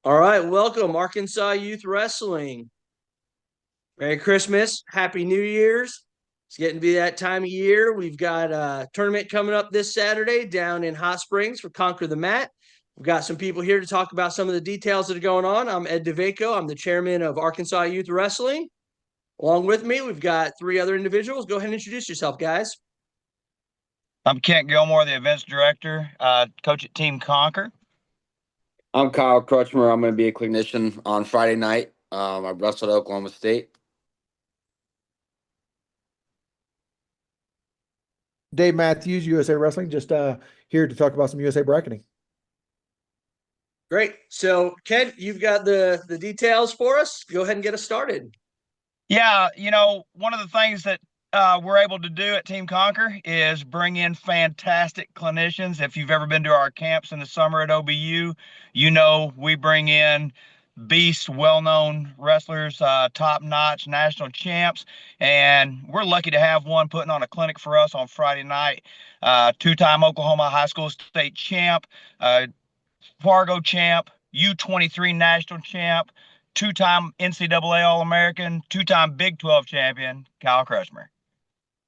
All right, welcome Arkansas Youth Wrestling. Merry Christmas, Happy New Year's. It's getting to be that time of year. We've got a tournament coming up this Saturday down in Hot Springs for Conquer the Mat. We've got some people here to talk about some of the details that are going on. I'm Ed DeVaco. I'm the chairman of Arkansas Youth Wrestling. Along with me, we've got three other individuals. Go ahead and introduce yourself, guys. I'm Kent Gilmore, the events director, coach at Team Conquer. I'm Kyle Crutchmer. I'm going to be a clinician on Friday night. I wrestled at Oklahoma State. Dave Matthews, USA Wrestling, just here to talk about some USA bracketing. Great. So, Kent, you've got the details for us. Go ahead and get us started. Yeah, one of the things that we're able to do at Team Conquer is bring in fantastic clinicians. If you've ever been to our camps in the summer at OBU, we bring in beasts, well-known wrestlers, top-notch national champs, and we're lucky to have one putting on a clinic for us on Friday night. Two-time Oklahoma high school state champ, Fargo champ, U23 national champ, two-time NCAA All-American, two-time Big 12 champion, Kyle Crutchmer.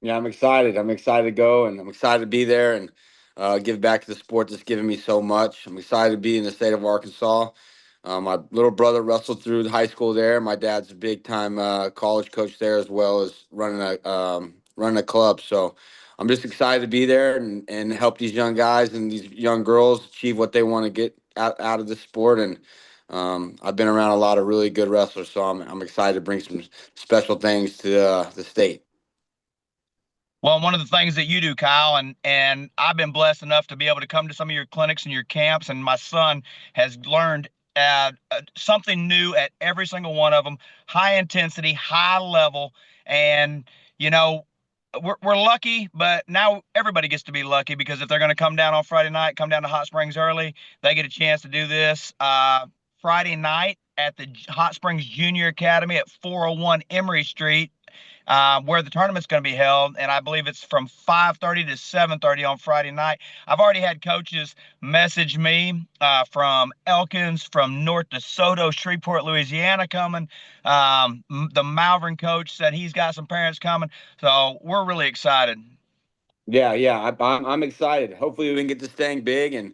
Yeah, I'm excited. I'm excited to go, and I'm excited to be there and give back to the sport that's given me so much. I'm excited to be in the state of Arkansas. My little brother wrestled through high school there. My dad's a big-time college coach there, as well as running a club. So I'm just excited to be there and help these young guys and these young girls achieve what they want to get out of this sport. And I've been around a lot of really good wrestlers, so I'm excited to bring some special things to the state. Well, one of the things that you do, Kyle, and I've been blessed enough to be able to come to some of your clinics and your camps, and my son has learned something new at every single one of them, high intensity, high level, and we're lucky, but now everybody gets to be lucky, because if they're going to come down on Friday night, come down to Hot Springs early, they get a chance to do this Friday night at the Hot Springs Junior Academy at 401 Emory Street, where the tournament's going to be held, and I believe it's from 5:30 to 7:30 on Friday night. I've already had coaches message me from Elkins, from North DeSoto, Shreveport, Louisiana coming. The Malvern coach said he's got some parents coming, so we're really excited. Yeah, I'm excited. Hopefully we can get this thing big and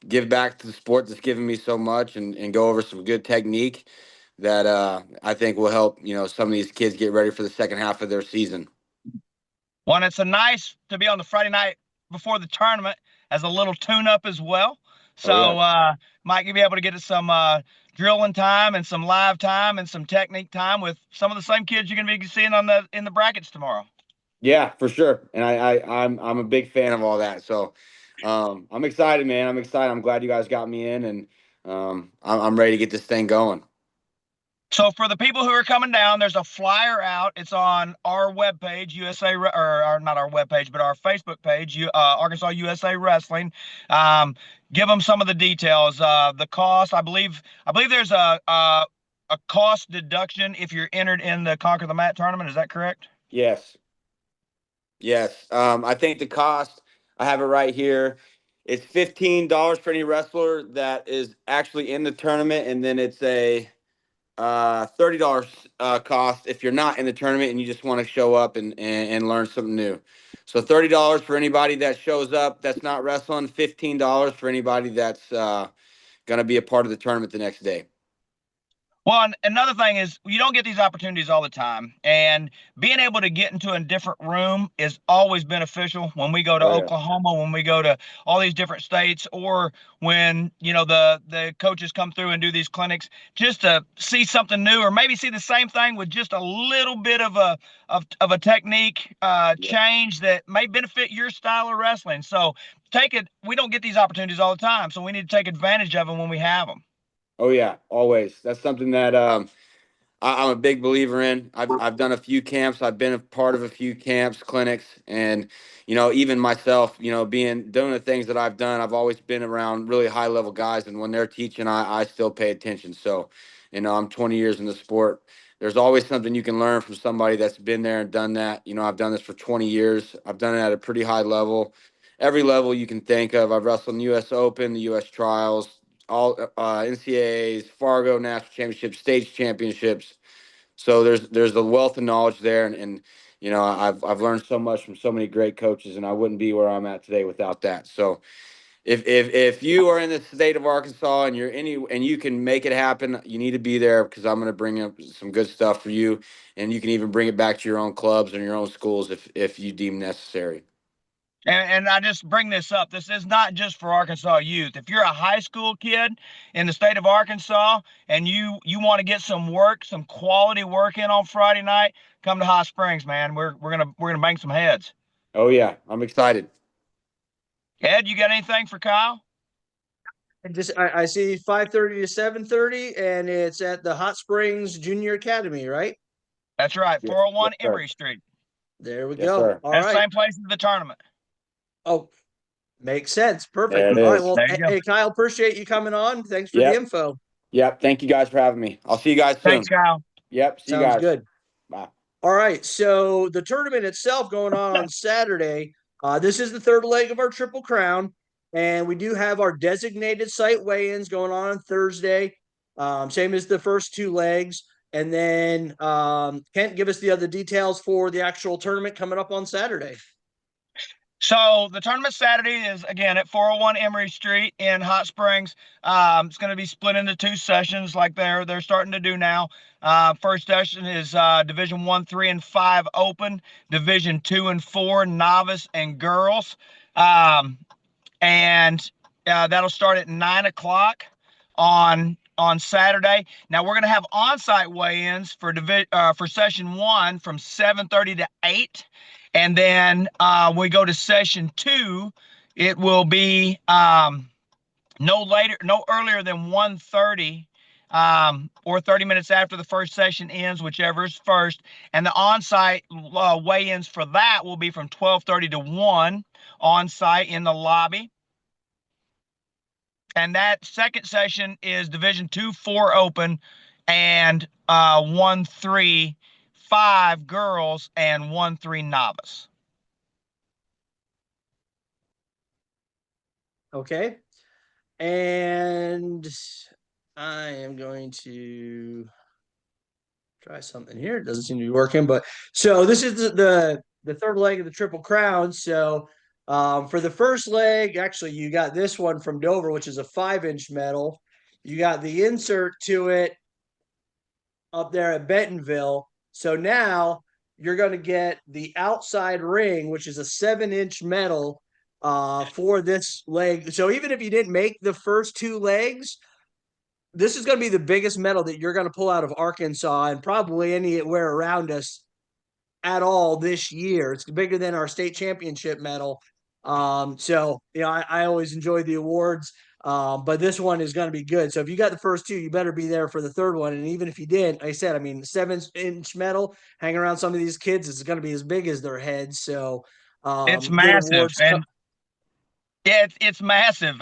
give back to the sport that's given me so much and go over some good technique that I think will help, some of these kids get ready for the second half of their season. Well, it's a nice to be on the Friday night before the tournament as a little tune-up as well. So might you be able to get us some drilling time and some live time and some technique time with some of the same kids you're going to be seeing in the brackets tomorrow. Yeah, for sure. And I'm a big fan of all that. So I'm excited, man. I'm excited. I'm glad you guys got me in, and I'm ready to get this thing going. So for the people who are coming down, there's a flyer out. It's on our webpage, or not our webpage, but our Facebook page, Arkansas USA Wrestling. Give them some of the details. The cost, I believe there's a cost deduction if you're entered in the Conquer the Mat tournament. Is that correct? Yes. I think the cost, I have it right here. It's $15 for any wrestler that is actually in the tournament, and then it's a $30 cost if you're not in the tournament and you just want to show up and learn something new. So $30 for anybody that shows up that's not wrestling, $15 for anybody that's going to be a part of the tournament the next day. Well, and another thing is you don't get these opportunities all the time, and being able to get into a different room is always beneficial when we go to Oklahoma, when we go to all these different states, or when the coaches come through and do these clinics, just to see something new, or maybe see the same thing with just a little bit of a technique change that may benefit your style of wrestling. So we don't get these opportunities all the time, so we need to take advantage of them when we have them. Oh yeah, always. That's something that I'm a big believer in. I've done a few camps. I've been a part of a few camps, clinics, and even myself, doing the things that I've done, I've always been around really high level guys, and when they're teaching, I still pay attention. So I'm 20 years in the sport. There's always something you can learn from somebody that's been there and done that. I've done this for 20 years. I've done it at a pretty high level, every level you can think of. I've wrestled in the U.S. Open, the U.S. Trials, all NCAAs, Fargo National Championships, States Championships. So there's a wealth of knowledge there, and I've learned so much from so many great coaches, and I wouldn't be where I'm at today without that. So if you are in the state of Arkansas and you can make it happen, you need to be there, because I'm going to bring up some good stuff for you, and you can even bring it back to your own clubs and your own schools if you deem necessary. And I just bring this up. This is not just for Arkansas youth. If you're a high school kid in the state of Arkansas and you want to get some work, some quality work in on Friday night, come to Hot Springs, man. We're gonna bang some heads. Oh yeah, I'm excited. Ed, you got anything for Kyle? And I see 5:30 to 7:30, and it's at the Hot Springs Junior Academy, right? That's right, Yes, yes, 401 sir. Emory Street. There we Yes, go. sir. All That's the right. same place as the tournament. Oh, makes sense. There Perfect. it All right. is. Well, There you go. hey, Kyle, appreciate you coming on. Thanks for the Yep. info. Yep. Thank you guys for having me. I'll see you guys Thanks, soon. Kyle. Yep. See you Sounds guys. good. Bye. All right. So the tournament itself going on Saturday. This is the third leg of our Triple Crown, and we do have our designated site weigh-ins going on Thursday, same as the first two legs. And then Kent, give us the other details for the actual tournament coming up on Saturday. So the tournament Saturday is again at 401 Emory Street in Hot Springs. It's going to be split into two sessions, like they're starting to do now. First session is Division 1, 3, and 5 open, Division 2 and 4 novice and girls, and that'll start at 9 o'clock on Saturday. Now we're going to have on-site weigh-ins for session 1 from 7:30 to 8. And then when we go to session 2, it will be no earlier than 1:30 or 30 minutes after the first session ends, whichever is first. And the on-site weigh-ins for that will be from 12:30 to 1 on-site in the lobby. And that second session is Division 2, 4 open, and 1, 3, 5 girls, and 1, 3 novice. Okay. And I am going to try something here. It doesn't seem to be working, but so this is the third leg of the Triple Crown. So for the first leg, actually, you got this one from Dover, which is a 5-inch medal. You got the insert to it up there at Bentonville. So now you're going to get the outside ring, which is a 7-inch medal for this leg. So even if you didn't make the first two legs, this is going to be the biggest medal that you're going to pull out of Arkansas and probably anywhere around us at all this year. It's bigger than our state championship medal. So I always enjoy the awards, but this one is going to be good. So if you got the first two, you better be there for the third one. And even if you didn't, like I said, I mean, 7-inch medal hanging around some of these kids is going to be as big as their heads. So It's good massive, awards. and yeah, it's massive.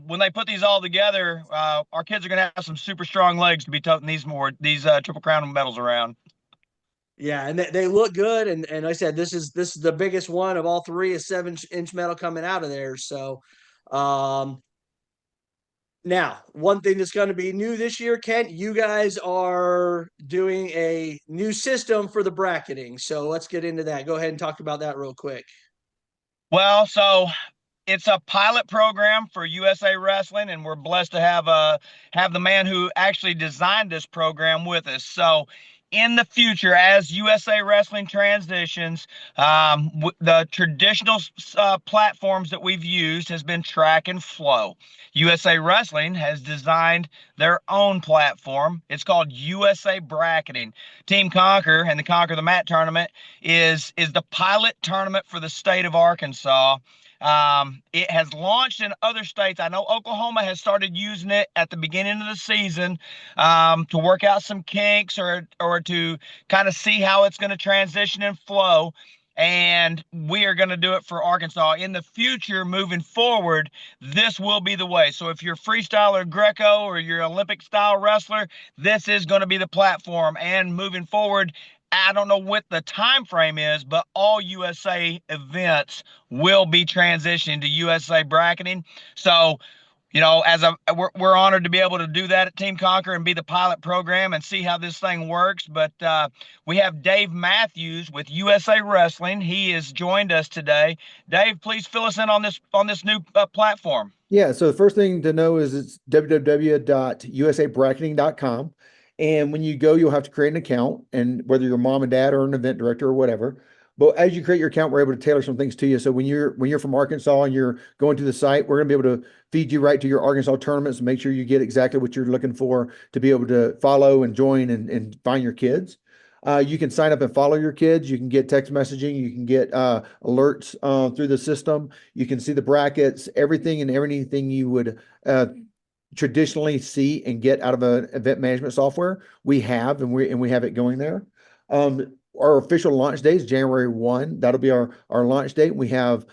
When they put these all together, our kids are going to have some super strong legs to be toting these Triple Crown medals around. Yeah, and they look good, and like I said, this is the biggest one of all three, a 7-inch medal coming out of there. So, now one thing that's going to be new this year, Kent, you guys are doing a new system for the bracketing. So let's get into that. Go ahead and talk about that real quick. Well, so it's a pilot program for USA Wrestling, and we're blessed to have the man who actually designed this program with us. So in the future, as USA Wrestling transitions, the traditional platforms that we've used has been Track and Flow. USA Wrestling has designed their own platform. It's called USA Bracketing. Team Conquer and the Conquer the Mat tournament is the pilot tournament for the state of Arkansas. It has launched in other states. I know Oklahoma has started using it at the beginning of the season to work out some kinks or to kind of see how it's going to transition and flow. and we are going to do it for Arkansas. In the future, moving forward, this will be the way. So if you're freestyler, Greco, or you're Olympic style wrestler, this is going to be the platform. And moving forward, I don't know what the time frame is, but all USA events will be transitioning to USA bracketing. So, you know, we're honored to be able to do that at Team Conquer and be the pilot program and see how this thing works. But we have Dave Matthews with USA Wrestling. He has joined us today. Dave, please fill us in on this new platform. Yeah, so the first thing to know is it's www.usabracketing.com. And when you go, you'll have to create an account, and whether you're mom and dad or an event director or whatever. But as you create your account, we're able to tailor some things to you. So when you're from Arkansas and you're going to the site, we're gonna be able to feed you right to your Arkansas tournaments and make sure you get exactly what you're looking for to be able to follow and join and find your kids. You can sign up and follow your kids. You can get text messaging. You can get alerts through the system. You can see the brackets, everything and everything you would traditionally see and get out of an event management software. We have, and we have it going there. Our official launch date is January 1. That'll be our launch date. We have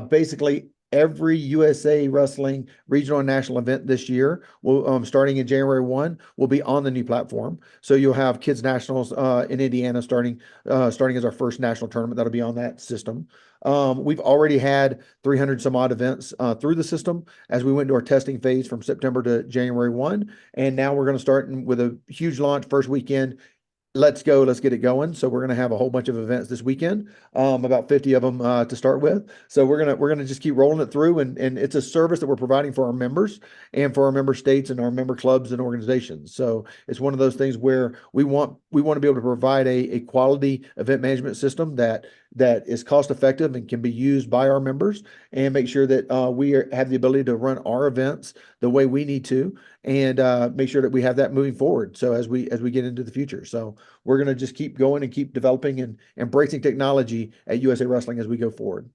basically every USA Wrestling regional and national event this year will starting in January 1 will be on the new platform. So you'll have Kids Nationals in Indiana starting as our first national tournament. That'll be on that system. We've already had 300 some odd events through the system as we went into our testing phase from September to January 1. And now we're going to start with a huge launch first weekend. Let's go. Let's get it going. So we're going to have a whole bunch of events this weekend, about 50 of them to start with. So we're gonna just keep rolling it through, and it's a service that we're providing for our members and for our member states and our member clubs and organizations. So it's one of those things where we want to be able to provide a quality event management system that is cost effective and can be used by our members, and make sure that have the ability to run our events the way we need to, and make sure that we have that moving forward. So as we get into the future, so we're going to just keep going and keep developing and embracing technology at USA Wrestling as we go forward.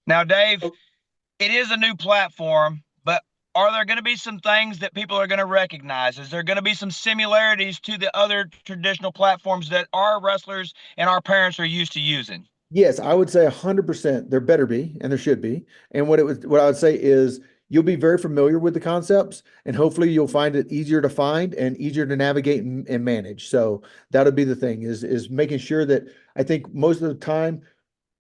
Now, Dave, it is a new platform, but are there going to be some things that people are going to recognize? Is there going to be some similarities to the other traditional platforms that our wrestlers and our parents are used to using? Yes, I would say 100%. There better be, and there should be. And what I would say is you'll be very familiar with the concepts, and hopefully you'll find it easier to find and easier to navigate and manage. So that'll be the thing is making sure that I think most of the time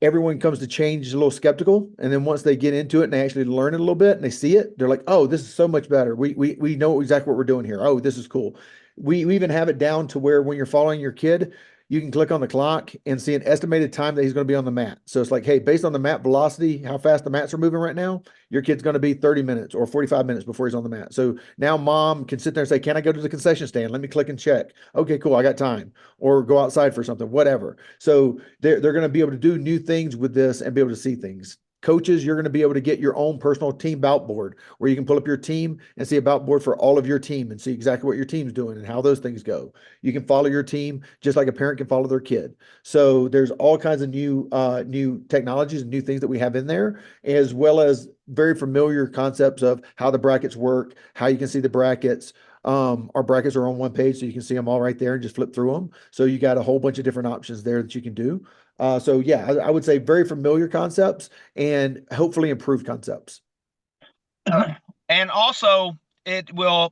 everyone comes to change a little skeptical, and then once they get into it and they actually learn it a little bit and they see it, they're like, oh, this is so much better. We know exactly what we're doing here. Oh, this is cool. We even have it down to where when you're following your kid, you can click on the clock and see an estimated time that he's going to be on the mat. So it's like, hey, based on the mat velocity, how fast the mats are moving right now, your kid's going to be 30 minutes or 45 minutes before he's on the mat. So now mom can sit there and say, can I go to the concession stand? Let me click and check. Okay, cool. I got time. Or go outside for something, whatever. So they're going to be able to do new things with this and be able to see things. Coaches, you're going to be able to get your own personal team bout board where you can pull up your team and see a bout board for all of your team and see exactly what your team's doing and how those things go. You can follow your team just like a parent can follow their kid. So there's all kinds of new technologies and new things that we have in there, as well as very familiar concepts of how the brackets work, how you can see the brackets. Our brackets are on one page, so you can see them all right there and just flip through them. So you got a whole bunch of different options there that you can do. So yeah, I would say very familiar concepts and hopefully improved concepts. And also, it will.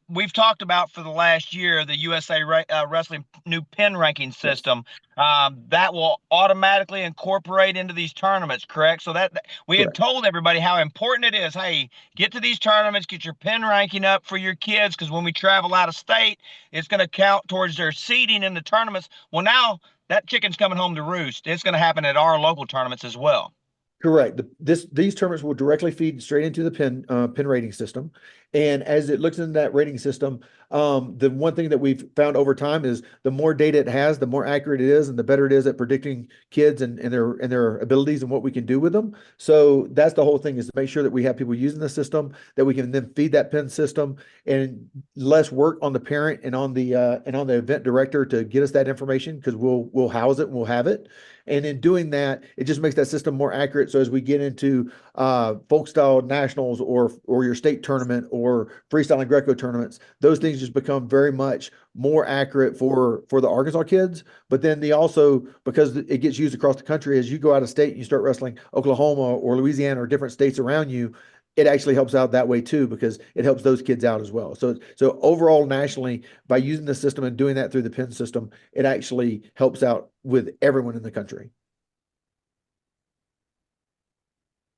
We've talked about for the last year the USA Wrestling new pin ranking system that will automatically incorporate into these tournaments. Correct. So that we have told everybody how important it is. Hey, get to these tournaments, get your pin ranking up for your kids, because when we travel out of state, it's going to count towards their seeding in the tournaments. Well, now that chicken's coming home to roost. It's going to happen at our local tournaments as well. Correct. These tournaments will directly feed straight into the pin rating system, and as it looks into that rating system, the one thing that we've found over time is the more data it has, the more accurate it is, and the better it is at predicting kids and their abilities and what we can do with them. So that's the whole thing, is to make sure that we have people using the system that we can then feed that pin system, and less work on the parent and on the event director to get us that information, because we'll house it and we'll have it. And in doing that, it just makes that system more accurate. So as we get into folk style nationals or your state tournament or freestyle and Greco tournaments, those things just become very much more accurate for the Arkansas kids. But then they also, because it gets used across the country, as you go out of state and you start wrestling Oklahoma or Louisiana or different states around you, it actually helps out that way too, because it helps those kids out as well. So overall, nationally, by using the system and doing that through the PIN system, it actually helps out with everyone in the country.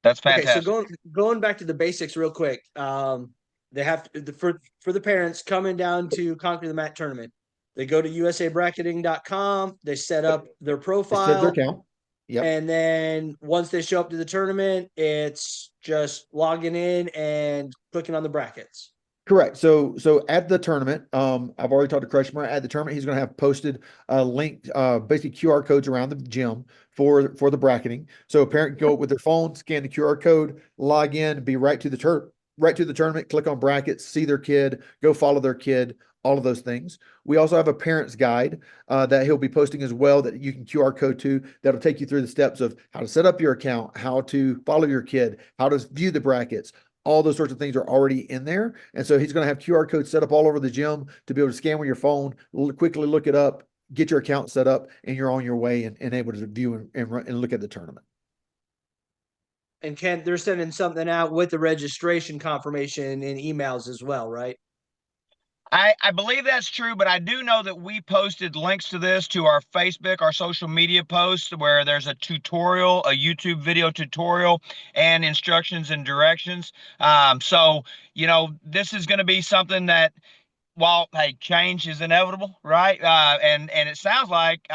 That's Okay, so fantastic. going back to the basics real quick. They have to, for the parents coming down to Conquer the Mat tournament. They go to usabracketing.com, they set up their They set their profile, account. Yep. and then once they show up to the tournament, it's just logging in and clicking on the brackets. Correct. So at the tournament, I've already talked to Krushmer. At the tournament, he's going to have posted a link, basically QR codes around the gym for the bracketing. So a parent can go with their phone, scan the QR code, log in, be right to the tournament, click on brackets, see their kid, go follow their kid, all of those things. We also have a parent's guide that he'll be posting as well that you can QR code to, that'll take you through the steps of how to set up your account, how to follow your kid, how to view the brackets. All those sorts of things are already in there. And so he's going to have QR codes set up all over the gym to be able to scan with your phone, quickly look it up, get your account set up, and you're on your way and able to view and look at the tournament. And they're sending something out with the registration confirmation in emails as well, right? I believe that's true, but I do know that we posted links to this to our Facebook, our social media posts, where there's a tutorial, a YouTube video tutorial, and instructions and directions. So, this is going to be something that, while hey, change is inevitable, right? And it sounds like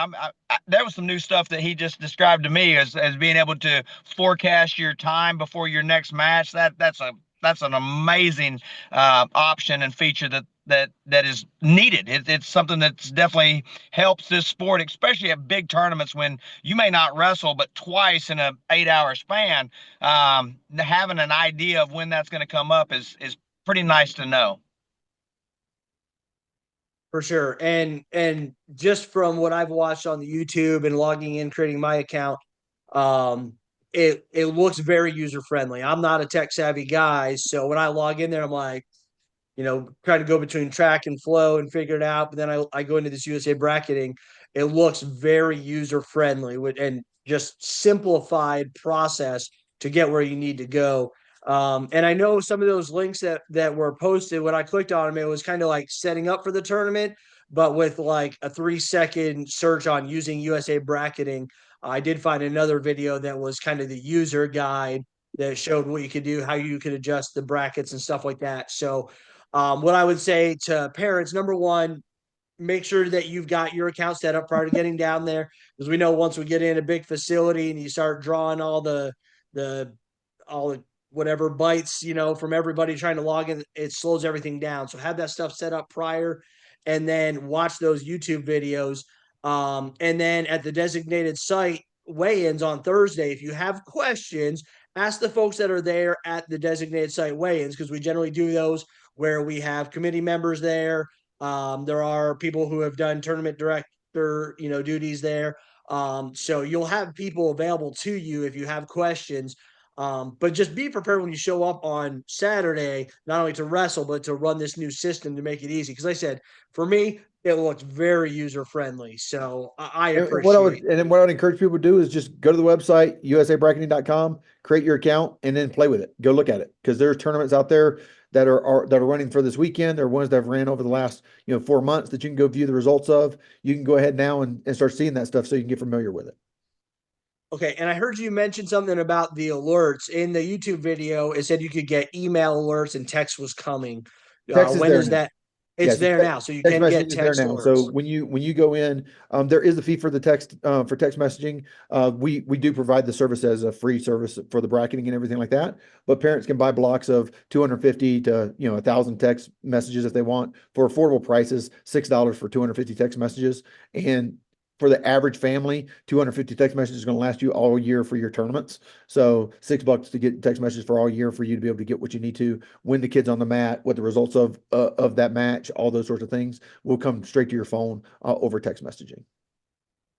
there was some new stuff that he just described to me as being able to forecast your time before your next match. That's an amazing option and feature that is needed. It's something that's definitely helps this sport, especially at big tournaments when you may not wrestle but twice in a 8-hour span. Having an idea of when that's going to come up is pretty nice to know. For sure. And just from what I've watched on the YouTube and logging in, creating my account, um, it looks very user friendly. I'm not a tech savvy guy, so when I log in there, I'm like, trying to go between track and flow and figure it out. But then I go into this USA bracketing. It looks very user friendly and just simplified process to get where you need to go. And I know some of those links that were posted when I clicked on them, it was kind of like setting up for the tournament, but with like a 3-second search on using USA bracketing. I did find another video that was kind of the user guide that showed what you could do, how you could adjust the brackets and stuff like that. So what I would say to parents, number one, make sure that you've got your account set up prior to getting down there, because we know once we get in a big facility and you start drawing the all the whatever bites, from everybody trying to log in, it slows everything down. So have that stuff set up prior, and then watch those YouTube videos. And then at the designated site weigh-ins on Thursday, if you have questions, ask the folks that are there at the designated site weigh-ins, because we generally do those where we have committee members there. There are people who have done tournament director, duties there. So you'll have people available to you if you have questions. But just be prepared when you show up on Saturday, not only to wrestle, but to run this new system to make it easy. Because I said, for me, it looks very user friendly. So I appreciate. And then what I would encourage people to do is just go to the website, usabracketing.com, create your account, and then play with it. Go look at it, because there's tournaments out there that are running for this weekend. There are ones that have ran over the last 4 months that you can go view the results of. You can go ahead now and start seeing that stuff so you can get familiar with it. Okay, and I heard you mention something about the alerts in the YouTube video. It said you could get email alerts and text was coming. Text is When there is now. that? It's Yes, there now, so you text can get messaging is there text now. So alerts. when you go in, there is a fee for the text for text messaging. We do provide the service as a free service for the bracketing and everything like that. But parents can buy blocks of 250 to 1,000 text messages if they want for affordable prices. $6 for 250 text messages, and for the average family, 250 text messages is going to last you all year for your tournaments. So $6 to get text messages for all year for you to be able to get what you need to, when the kid's on the mat, what the results of that match, all those sorts of things will come straight to your phone over text messaging.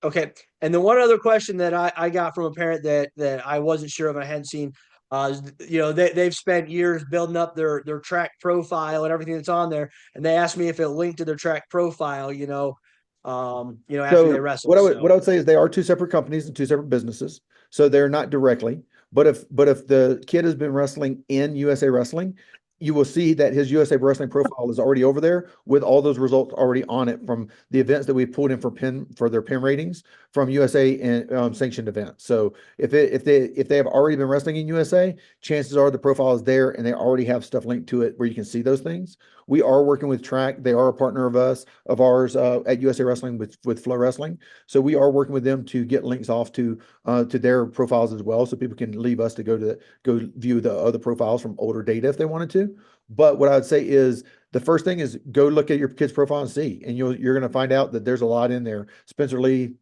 Okay, and the one other question that I got from a parent that I wasn't sure of, and I hadn't seen. They've spent years building up their track profile and everything that's on there, and they asked me if it linked to their track profile. After they So wrestle. what I would say is they are two separate companies and two separate businesses. So they're not directly. But if the kid has been wrestling in USA Wrestling, you will see that his USA Wrestling profile is already over there with all those results already on it from the events that we pulled in for their pin ratings from USA and sanctioned events. So if they have already been wrestling in USA, chances are the profile is there and they already have stuff linked to it where you can see those things. We are working with Track. They are a partner of ours at USA Wrestling with Flow Wrestling. So we are working with them to get links off to their profiles as well, so people can leave us to go view the other profiles from older data if they wanted to. But what I would say is the first thing is go look at your kid's profile and see, and you're going to find out that there's a lot in there. Spencer Lee,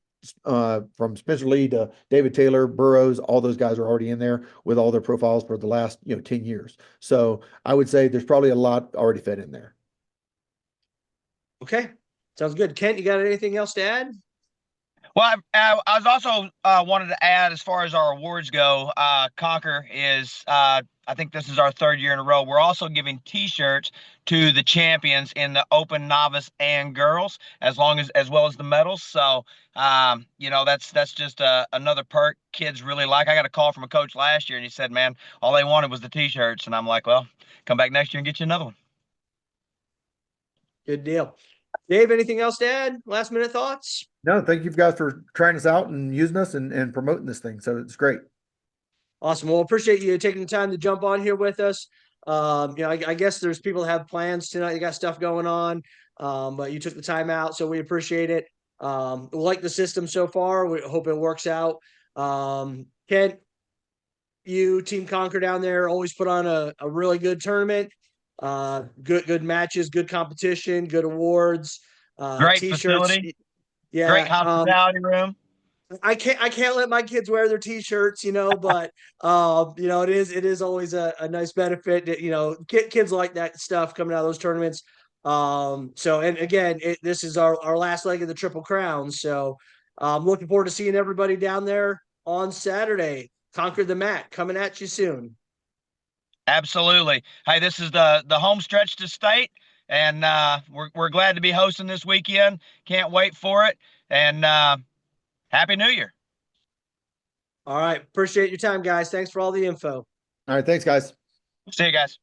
from Spencer Lee to David Taylor, Burrows, all those guys are already in there with all their profiles for the last 10 years. So I would say there's probably a lot already fed in there. Okay, sounds good. Kent, you got anything else to add? Well, I was also wanted to add, as far as our awards go, Conquer is, I think this is our third year in a row. We're also giving T-shirts to the champions in the open, novice, and girls, as well as the medals. So, that's just another perk kids really like. I got a call from a coach last year, and he said, "Man, all they wanted was the T-shirts," and I'm like, "Well, come back next year and get you another one." Good deal. Dave, anything else to add? Last minute thoughts? No, thank you guys for trying us out and using us and promoting this thing. So it's great. Awesome. Well, appreciate you taking the time to jump on here with us. I guess there's people that have plans tonight. You got stuff going on, but you took the time out, so we appreciate it. We like the system so far. We hope it works out. Kent, you Team Conquer down there always put on a really good tournament. Good matches, good competition, good awards, Great t-shirts. facility, great Yeah. hospitality room. I can't let my kids wear their t-shirts, but it is always a nice benefit that, kids like that stuff coming out of those tournaments. So, and again, this is our last leg of the Triple Crown. So I'm looking forward to seeing everybody down there on Saturday. Conquer the Mat coming at you soon. Absolutely. Hey, this is the home stretch to state, and we're glad to be hosting this weekend. Can't wait for it, and Happy New Year. All right. Appreciate your time, guys. Thanks for all the info. All right, thanks, guys. See you guys.